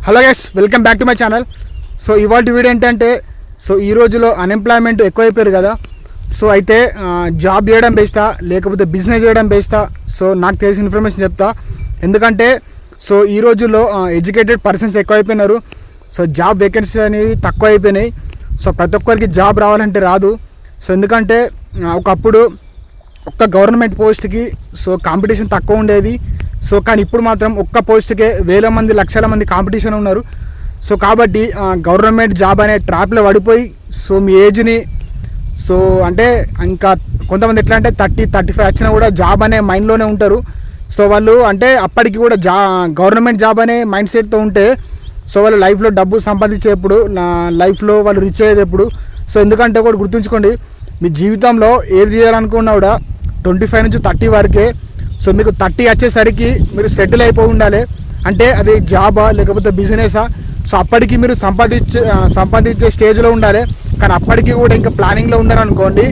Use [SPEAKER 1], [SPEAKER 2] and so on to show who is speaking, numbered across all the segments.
[SPEAKER 1] Hello guys, welcome back to my channel. So ఇవాళ video ఏంటంటే, so ఈ రోజులో అన్ఎంప్లాయ్మెంట్ ఎక్కువైపోయారు కదా. సో అయితే జాబ్ చేయడం బెస్టా లేకపోతే బిజినెస్ చేయడం బెస్టా? సో నాకు తెలిసిన ఇన్ఫర్మేషన్ చెప్తా. ఎందుకంటే సో ఈ రోజుల్లో ఎడ్యుకేటెడ్ పర్సన్స్ ఎక్కువైపోయినారు. సో జాబ్ వేకెన్సీ అనేవి తక్కువ అయిపోయినాయి. సో ప్రతి ఒక్కరికి జాబ్ రావాలంటే రాదు. సో ఎందుకంటే ఒకప్పుడు ఒక్క గవర్నమెంట్ పోస్ట్కి సో కాంపిటీషన్ తక్కువ ఉండేది. సో కానీ ఇప్పుడు మాత్రం ఒక్క పోస్ట్కే వేల మంది లక్షల మంది కాంపిటీషన్ ఉన్నారు. సో కాబట్టి గవర్నమెంట్ జాబ్ అనే ట్రాప్లో పడిపోయి సో మీ ఏజ్ని సో అంటే ఇంకా కొంతమంది ఎట్లా అంటే 30-35 వచ్చినా కూడా జాబ్ అనే మైండ్లోనే ఉంటారు. సో వాళ్ళు అంటే అప్పటికి కూడా గవర్నమెంట్ జాబ్ అనే మైండ్ సెట్తో ఉంటే సో వాళ్ళు లైఫ్లో డబ్బు సంపాదించేప్పుడు, లైఫ్లో వాళ్ళు రిచ్ అయ్యేది ఎప్పుడు. సో ఎందుకంటే కూడా గుర్తుంచుకోండి, మీ జీవితంలో ఏది చేయాలనుకున్నా కూడా 25 నుంచి 30 వరకే. సో మీకు 30 వచ్చేసరికి మీరు సెటిల్ అయిపోయి ఉండాలి. అంటే అది జాబా లేకపోతే బిజినెసా? సో అప్పటికి మీరు సంపాదించే స్టేజ్లో ఉండాలి. కానీ అప్పటికి కూడా ఇంకా ప్లానింగ్లో ఉన్నారనుకోండి,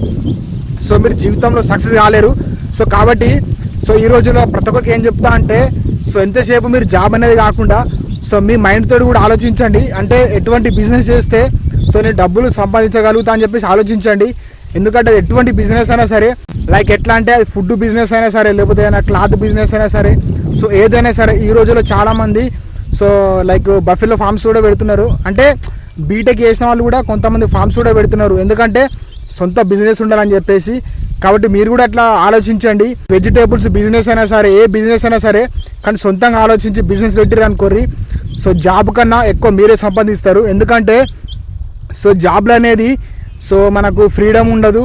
[SPEAKER 1] సో మీరు జీవితంలో సక్సెస్ కాలేరు. సో కాబట్టి సో ఈ రోజులో ప్రతి ఒక్కరికి ఏం చెప్తా అంటే, సో ఎంతసేపు మీరు జాబ్ అనేది కాకుండా సో మీ మైండ్ తోటి కూడా ఆలోచించండి. అంటే ఎటువంటి బిజినెస్ చేస్తే సో నేను డబ్బులు సంపాదించగలుగుతా అని చెప్పేసి ఆలోచించండి. ఎందుకంటే ఎటువంటి బిజినెస్ అయినా సరే, లైక్ ఎట్లా అంటే అది ఫుడ్ బిజినెస్ అయినా సరే, లేకపోతే ఏదైనా క్లాత్ బిజినెస్ అయినా సరే, సో ఏదైనా సరే ఈ రోజుల్లో చాలామంది సో లైక్ బఫెలో ఫార్మ్స్ కూడా పెడుతున్నారు. అంటే బీటెక్ చేసిన వాళ్ళు కూడా కొంతమంది ఫార్మ్స్ కూడా పెడుతున్నారు. ఎందుకంటే సొంత బిజినెస్ ఉండాలని చెప్పేసి. కాబట్టి మీరు కూడా అట్లా ఆలోచించండి. వెజిటేబుల్స్ బిజినెస్ అయినా సరే, ఏ బిజినెస్ అయినా సరే, కానీ సొంతంగా ఆలోచించి బిజినెస్ పెట్టిరు అనుకోర్రి, సో జాబ్ కన్నా ఎక్కువ మీరే సంపాదిస్తారు. ఎందుకంటే సో జాబ్లు అనేది సో మనకు ఫ్రీడమ్ ఉండదు.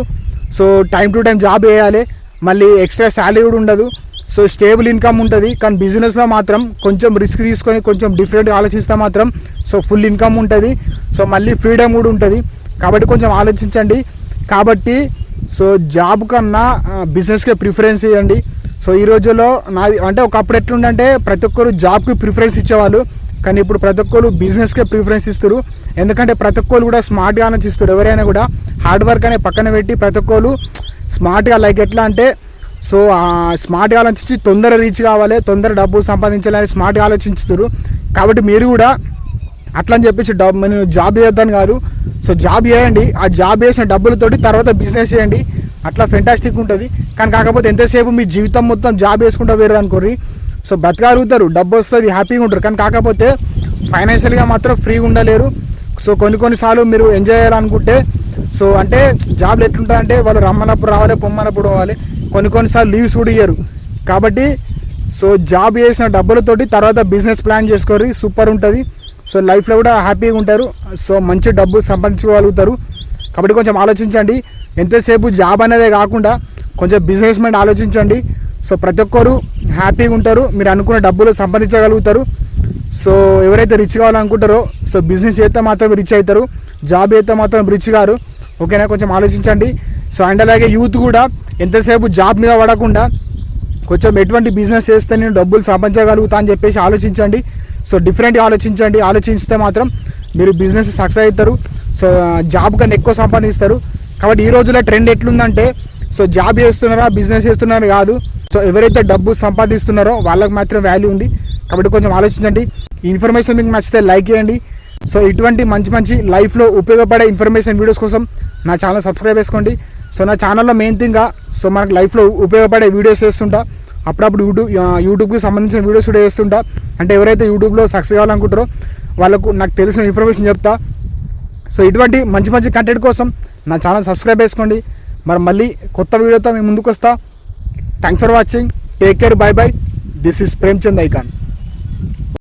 [SPEAKER 1] So time to time job చేయాలి, మళ్ళీ ఎక్స్ట్రా శాలరీ కూడా ఉండదు. సో స్టేబుల్ ఇన్కమ్ ఉంటుంది. కానీ బిజినెస్లో మాత్రం కొంచెం రిస్క్ తీసుకొని కొంచెం డిఫరెంట్గా ఆలోచిస్తే మాత్రం సో ఫుల్ ఇన్కమ్ ఉంటుంది. సో మళ్ళీ ఫ్రీడమ్ కూడా ఉంటుంది. కాబట్టి కొంచెం ఆలోచించండి. కాబట్టి సో జాబ్ కన్నా బిజినెస్కే ప్రిఫరెన్స్ ఇవ్వండి. సో ఈ రోజుల్లో నాది అంటే ఒకప్పుడు ఎట్లుందంటే ప్రతి ఒక్కరు జాబ్కి ప్రిఫరెన్స్ ఇచ్చేవాళ్ళు, కానీ ఇప్పుడు ప్రతి ఒక్కరు బిజినెస్కే ప్రిఫరెన్స్ ఇస్తారు. ఎందుకంటే ప్రతి ఒక్కరు కూడా స్మార్ట్గా ఆలోచిస్తారు. ఎవరైనా కూడా హార్డ్ వర్క్ అనే పక్కన పెట్టి ప్రతి ఒక్కరు స్మార్ట్గా, లైక్ ఎట్లా అంటే సో స్మార్ట్గా ఆలోచించి తొందర రీచ్ కావాలి, తొందర డబ్బు సంపాదించాలని స్మార్ట్గా ఆలోచిస్తారు. కాబట్టి మీరు కూడా అట్లా అని చెప్పేసి నేను జాబ్ చేయొద్దని కాదు. సో జాబ్ చేయండి, ఆ జాబ్ చేసిన డబ్బులతోటి తర్వాత బిజినెస్ చేయండి, అట్లా ఫెంటాస్టిక్ ఉంటుంది. కానీ కాకపోతే ఎంతసేపు మీ జీవితం మొత్తం జాబ్ వేసుకుంటూ వేరు అనుకోర్రి, సో బతకగలుగుతారు, డబ్బు వస్తుంది, హ్యాపీగా ఉంటారు. కానీ కాకపోతే ఫైనాన్షియల్గా మాత్రం ఫ్రీగా ఉండలేరు. సో కొన్నిసార్లు మీరు ఎంజాయ్ చేయాలనుకుంటే సో అంటే జాబ్లు ఎట్లుంటాయంటే వాళ్ళు రమ్మన్నప్పుడు రావాలి, పొమ్మన్నప్పుడు పోవాలి, కొన్నిసార్లు లీవ్స్ కూడా ఇయ్యరు. కాబట్టి సో జాబ్ చేసిన డబ్బులతోటి తర్వాత బిజినెస్ ప్లాన్ చేసుకోరి, సూపర్ ఉంటుంది. సో లైఫ్లో కూడా హ్యాపీగా ఉంటారు. సో మంచి డబ్బు సంపాదించుకోగలుగుతారు. కాబట్టి కొంచెం ఆలోచించండి. ఎంతసేపు జాబ్ అనేదే కాకుండా కొంచెం బిజినెస్ మైండ్ ఆలోచించండి. సో ప్రతి ఒక్కరు హ్యాపీగా ఉంటారు, మీరు అనుకున్న డబ్బులు సంపాదించగలుగుతారు. సో ఎవరైతే రిచ్ కావాలనుకుంటారో సో బిజినెస్ చేస్తే మాత్రం రిచ్ అవుతారు, జాబ్ చేస్తే మాత్రం రిచ్ గారు. ఓకేనా, కొంచెం ఆలోచించండి. సో అండ్ అలాగే యూత్ కూడా ఎంతసేపు జాబ్ మీద పడకుండా కొంచెం ఎటువంటి బిజినెస్ చేస్తే నేను డబ్బులు సంపాదించగలుగుతా అని చెప్పేసి ఆలోచించండి. సో డిఫరెంట్గా ఆలోచించండి. ఆలోచిస్తే మాత్రం మీరు బిజినెస్ సక్సెస్ అవుతారు. సో జాబ్ కన్నా ఎక్కువ సంపాదిస్తారు. కాబట్టి ఈ రోజుల్లో ట్రెండ్ ఎట్లుందంటే సో జాబ్ చేస్తున్నారా బిజినెస్ చేస్తున్నారా కాదు, సో ఎవరైతే డబ్బు సంపాదిస్తున్నారో వాళ్ళకి మాత్రం వాల్యూ ఉంది. కాబట్టి కొంచెం ఆలోచించండి. ఈ ఇన్ఫర్మేషన్ మీకు నచ్చితే లైక్ చేయండి. సో ఇటువంటి మంచి లైఫ్లో ఉపయోగపడే ఇన్ఫర్మేషన్ వీడియోస్ కోసం నా ఛానల్ సబ్స్క్రైబ్ చేసుకోండి. సో నా ఛానల్లో మెయిన్ థింగ్గా సో మనకు లైఫ్లో ఉపయోగపడే వీడియోస్ చేస్తుంటా. అప్పుడప్పుడు యూట్యూబ్కి సంబంధించిన వీడియోస్ కూడా చేస్తుంటా. అంటే ఎవరైతే యూట్యూబ్లో సక్సెస్ కావాలనుకుంటారో వాళ్ళకు నాకు తెలిసిన ఇన్ఫర్మేషన్ చెప్తా. సో ఇటువంటి మంచి కంటెంట్ కోసం నా ఛానల్ సబ్స్క్రైబ్ చేసుకోండి. మళ్ళీ కొత్త వీడియోతో మేము ముందుకు వస్తా. Thanks for watching. Take care. By. This is Premchand icon.